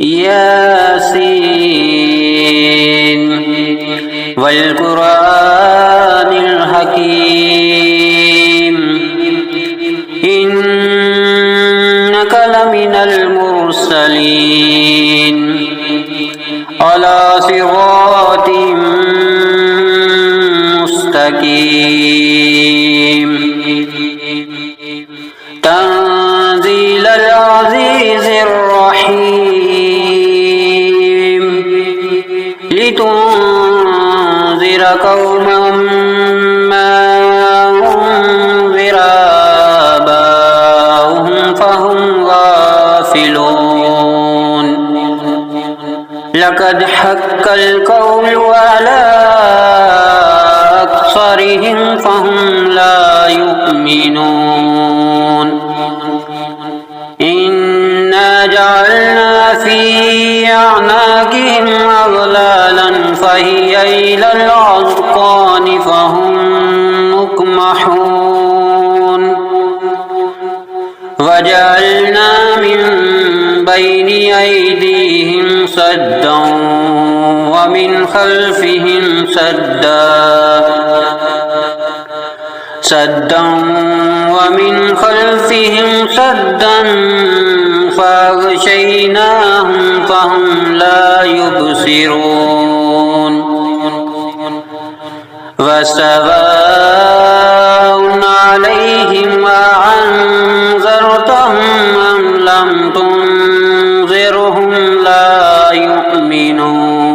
ياسين والقرآن الحكيم إنك لمن المرسلين على صراط مستقيم تنزيل العزيز الرحيم لتنذر قوما ما أنذر آباؤهم فهم غافلون لقد حق القول على أكثرهم فهم لا يؤمنون إنا جعلنا في أعناقهم أغلالا فهي إلى الأذقان فهم مقمحون وجعلنا من بين أيديهم سدا ومن خلفهم سدا فأغشيناهم فهم لا يبصرون وسواء عليهم أأنذرتهم أم لم تنذرهم لا يؤمنون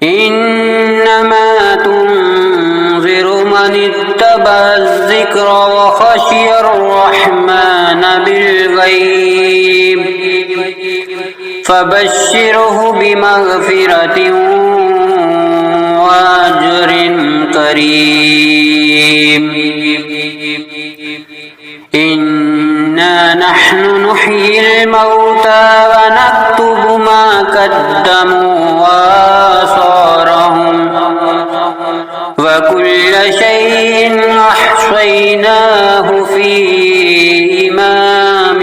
إنما تنذر من اتبع الذكر وخشي الرحمن بالغيب فبشره بمغفرة وأجر كريم إنا نحن نحيي الموتى ونكتب ما قدموا وآثارهم وكل شيء أحصيناه في إمام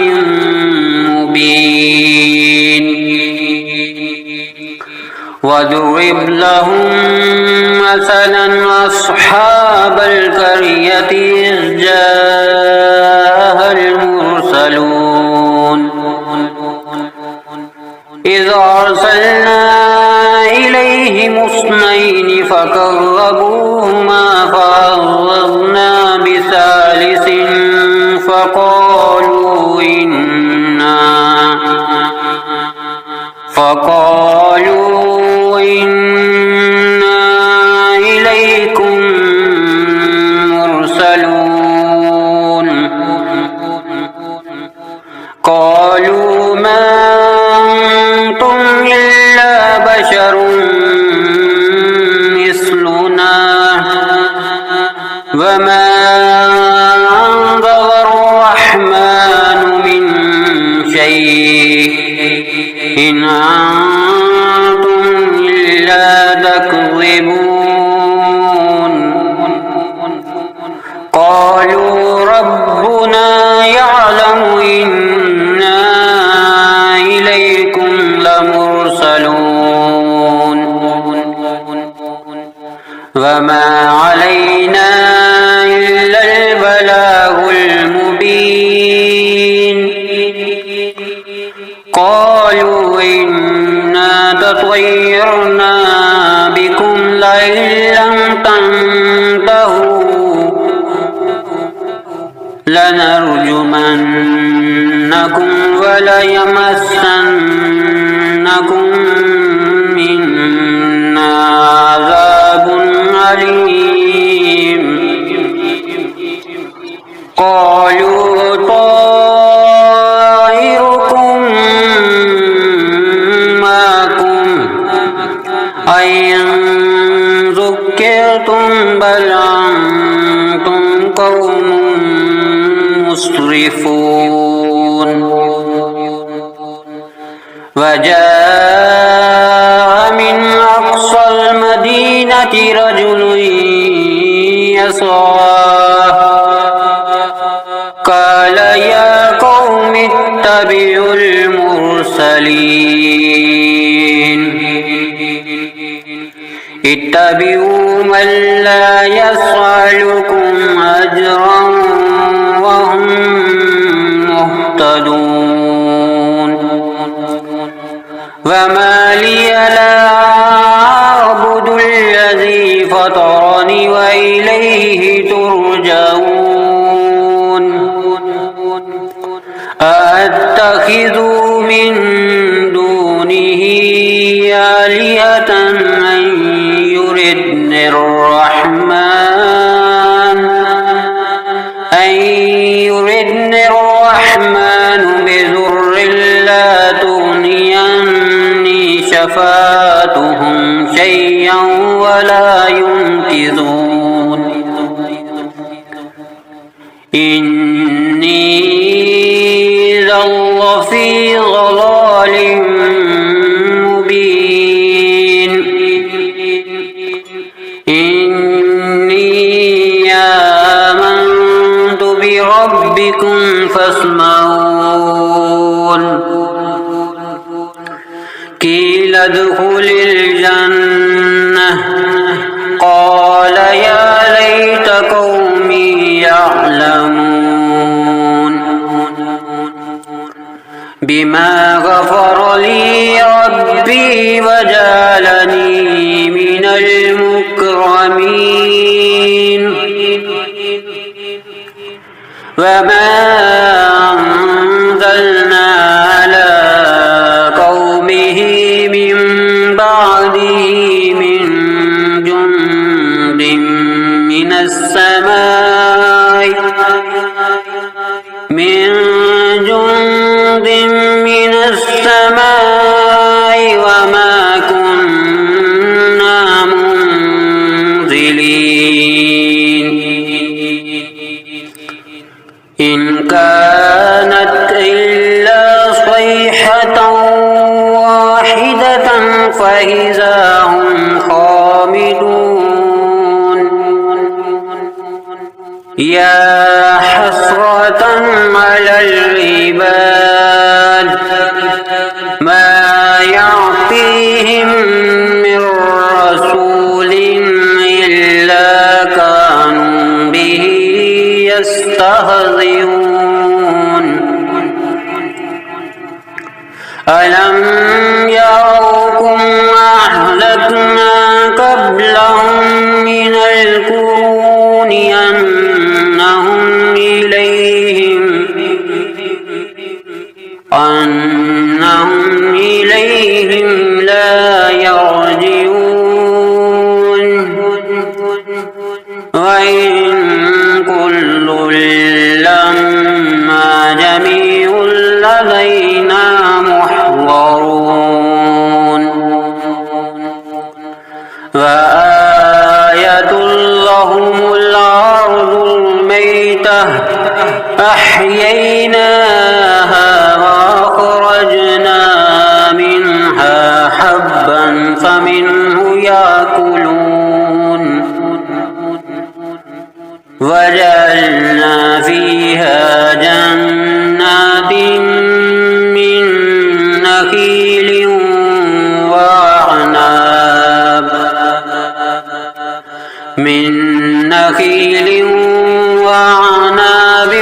مبين واضرب لهم مثلا أصحاب القرية إذ جاءها المرسلون إذ أرسلنا إليهم اثنين فكذبوهما فعززنا بثالث فقالوا إنا إليكم مرسلون قالوا ما أنتم إلا بشر مثلنا وما أنزل الرحمن من شيء إن أنتم إلا تكذبون قالوا ربنا يعلم إنا إليكم لمرسلون وما علينا إلا البلاغ المبين قالوا إنا تطيرنا بكم لئن لم تنتهوا لنرجمنكم وليمسنكم منا عذاب أليم قالوا طائركم معكم أئن ذكرتم بل أنتم قوم مسرفون وجاء من أقصى المدينة رجل يسعى قال يا قوم يتبع المرسلين اتبعوا من لا يسألكم أجرا وهم مهتدون وما لي لا أعبد الذي فطرني وإليه ترجعون أأتخذ من دونه آلهة أن يردني الرحمن بضر لا تغني عني شفاعتهم شيئا ولا ينقذون إني إذا لفي ضلال مبين إني آمنت بربكم فاسمعون قيل ادخل الجنة قال يا ليت قومي يعلمون بما غفر لي ربي وجعلني من المكرمين وما أنزلنا على قومه من بعده من جند من السماء وما كنا منزلين إن كانت إلا صيحة واحدة فإذا هم خامدون يا حسرة على العباد ما يعطيهم من رسول إلا كانوا به يستهزئون ألم يروا أهلكنا قبلهم من القرون أنهم إليهم لا يرجعون وإن كل لما جميع لدينا محضرون وآية لهم الأرض الميتة أحييناها وأخرجنا منها حبا فمنه يأكلون وجعلنا فيها جنات من نخيل وعناب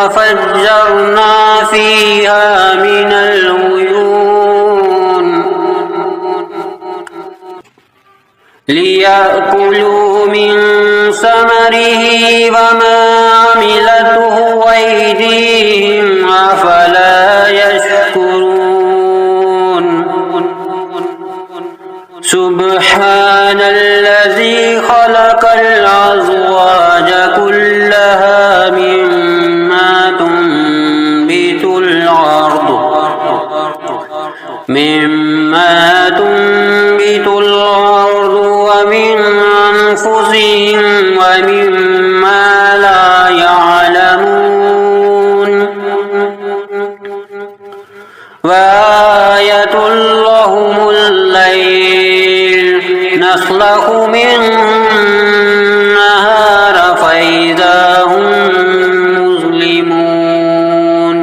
وفجرنا فيها من العيون ليأكلوا من ثمره وما عملته أيديهم أفلا يشكرون سبحان الذي خلق الأزواج كلها مما تنبت الأرض ومن أنفسهم ومما لا يعلمون وآية لهم الليل نسلخ منه النهار فإذا هم مظلمون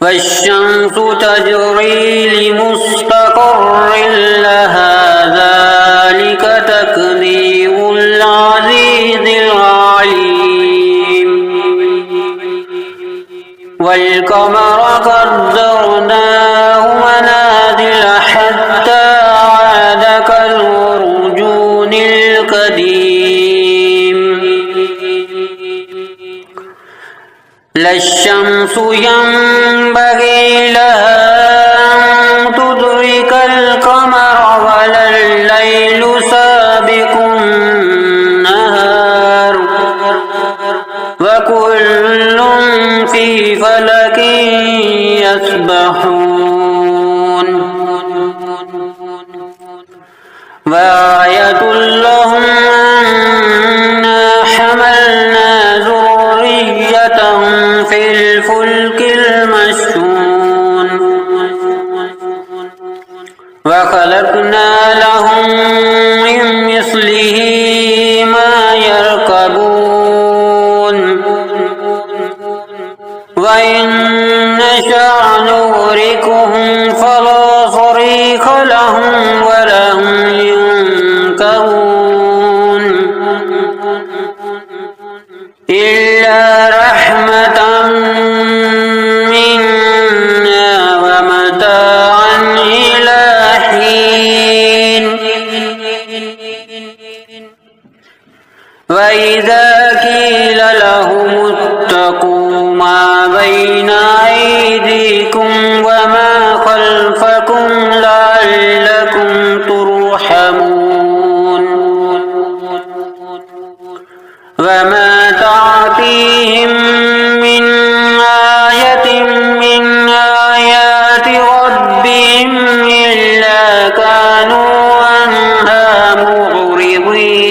والشمس تجري لمستقر لها ذلك تقدير العزيز العليم والقمر قدرناه منازل حتى عاد كالعرجون القديم لا الشمس ينبغي لها أن تدرك القمر ولا الليل سابق النهار وكل في فلك يسبحون وآية لهم أنا حملنا ذريتهم في الفلك المشحون وخلقنا لهم من مثله ما يركبون وإن نشأ نغرقهم فلا صريخ لهم ولا هم ينكرون إلا رحمة منا ومتاعا إلى حين وإذا قيل لهم اتقوا ما بين أيديكم وما خلفكم لعلكم ترحمون وما تعطيهم من آية من آيات ربهم إلا كانوا عنها معرضين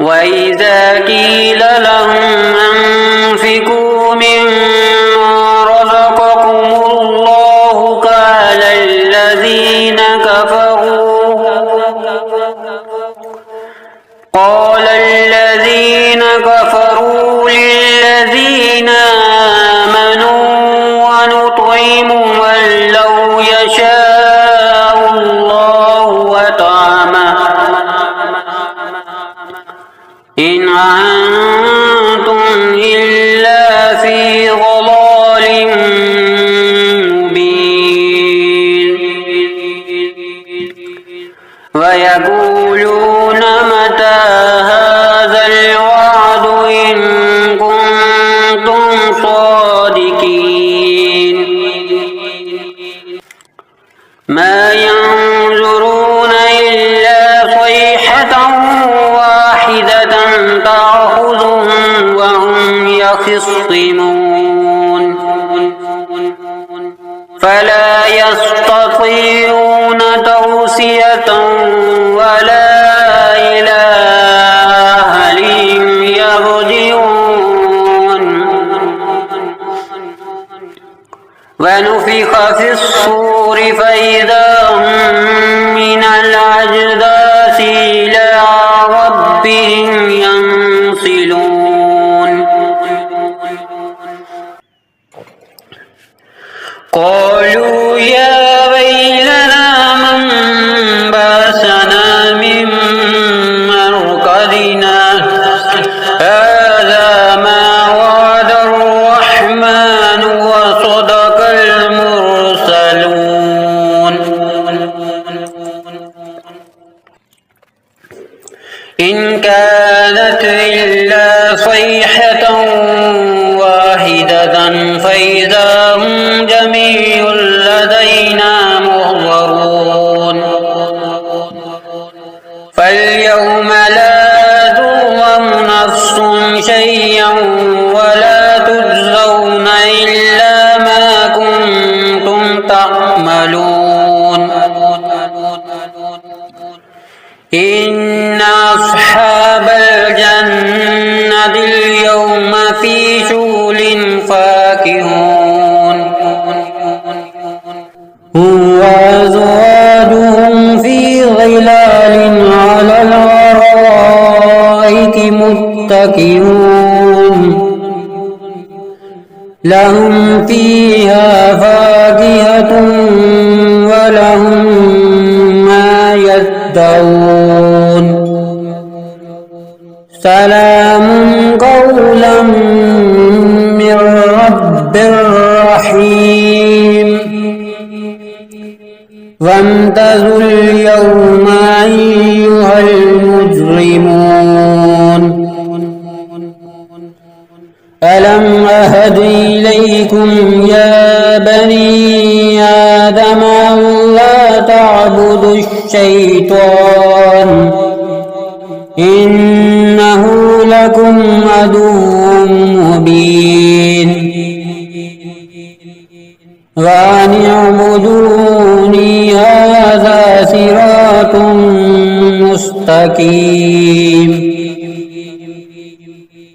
وإذا قيل لهم أنفقوا مما رزقكم الله قال الذين كفروا للذين آمنوا ونطعم من لو يشاء الله وطعمه إن أنتم إلا في ضلال مبين ويقولون متى هذا الوعد إن كنتم صادقين ما ينظرون إلا صيحة واحدة تأخذهم وهم يخصمون فلا يستطيعون توصية ولا إلى أهلهم يرجعون ونفخ في الصور فإذا هم من الأجداث إلى ربهم ينسلون قالوا يا ويلنا من بعثنا من مرقدنا هذا ما وعد الرحمن وصدق المرسلون إن كانت إلا صيحة واحدة فإذا هم جميع لدينا محضرون فاليوم لا تظلم نفس شيئا ولا تجزون إلا ما كنتم تعملون إن أصحاب الجنة اليوم في شغل فاكهون وأزواجهم في ظلال على الأرائك متكئون لهم فيها فاكهة ولهم ما يدعون سلام قولا من رب رحيم وامتازوا اليوم أيها المجرمون ألم أهد إليكم يا بني آدم ألا تعبدوا الشيطان إنه لكم عدو مبين وأن اعبدوني هذا صراط مستقيم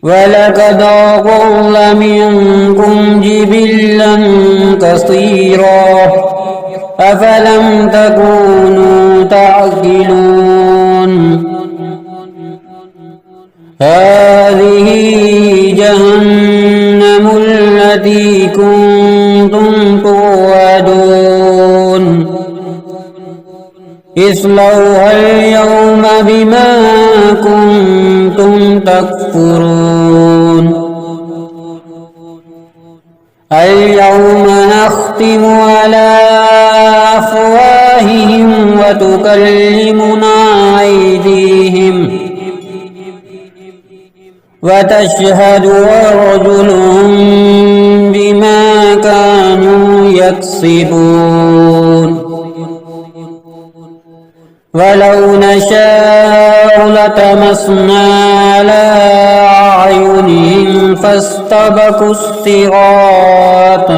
ولقد أضل منكم جبلا كثيرا أفلم تكونوا تعقلون هذه جهنم التي كنتم توعدون اصلوها اليوم بما كنتم تكفرون اليوم نختم على أفواههم وتكلمنا أيديهم وتشهد أرجلهم بما كانوا يكسبون ولو نشاء لطمسنا على أعينهم فاستبقوا الصراط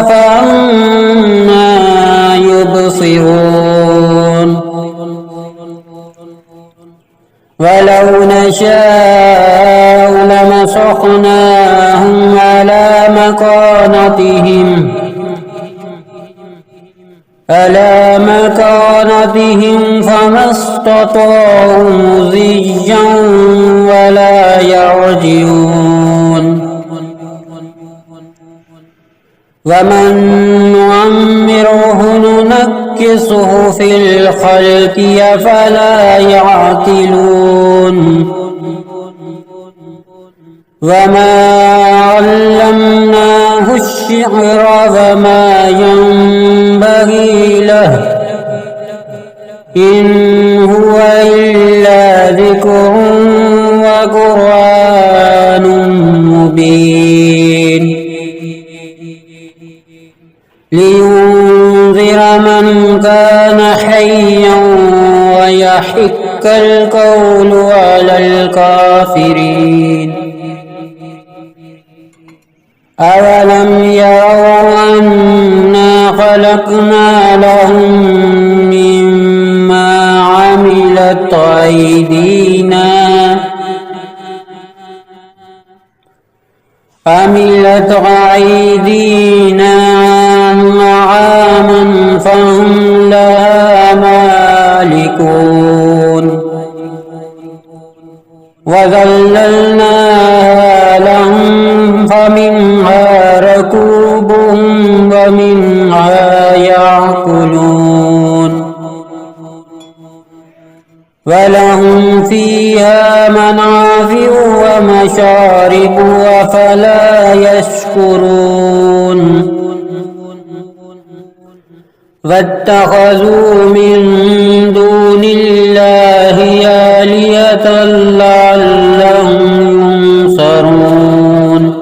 فأنى يبصرون ولو نشاء لمسخناهم على مكانتهم فما استطاعوا مضيا ولا يرجعون ومن نعمره ننكسه في الخلق أفلا يعقلون وما علمناه الشعر وما ينبغي له إن هو إلا ذكر وقرآن مبين لينذر من كان حيا ويحق القول على الكافرين أولم يروا أنا خلقنا لهم مما عملت أيدينا أنعاما فهم لها مالكون وذللناها لهم فمنها ركوبهم ومنها يأكلون ولهم فيها منافع ومشارب أفلا يشكرون واتخذوا من دون الله آلهة لعلهم ينصرون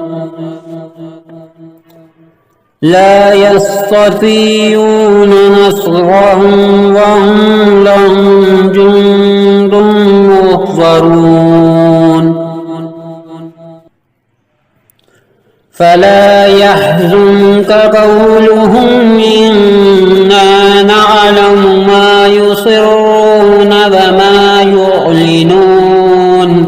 لا يستطيعون نصرهم وهم لهم جند محضرون فلا يحزنك قولهم إنا نعلم ما يصرون وما يعلنون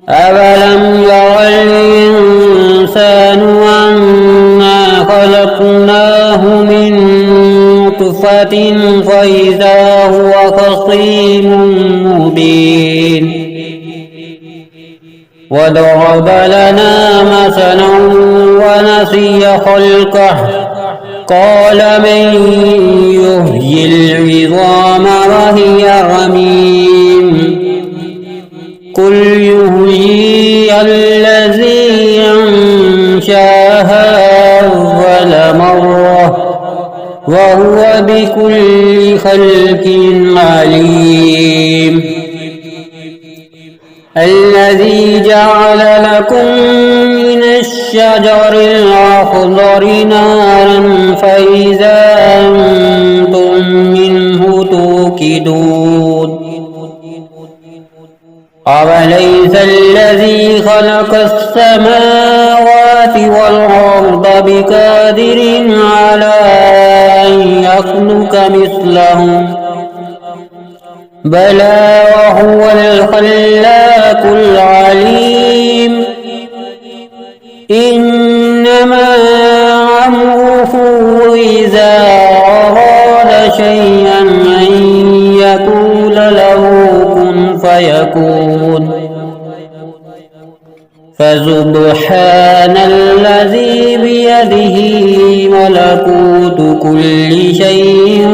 أولم ير الإنسان أنا خلقناه من نطفة فإذا هو خصيم مبين وضرب لنا مثلا ونسي خلقه قال من يحيي العظام وهي رميم قل يحييها الذي أنشاها أول مرة وهو بكل خلق عليم الذي جعل لكم من الشجر الأخضر نارا فإذا أنتم منه توقدون أوليس الذي خلق السماوات والأرض بقادر على أن يخلق مثلهم بلى وهو الخلاق العليم إنما أمره إذا أراد شيئا أن يقول له كن فيكون فسبحان الذي بيده ملكوت كل شيء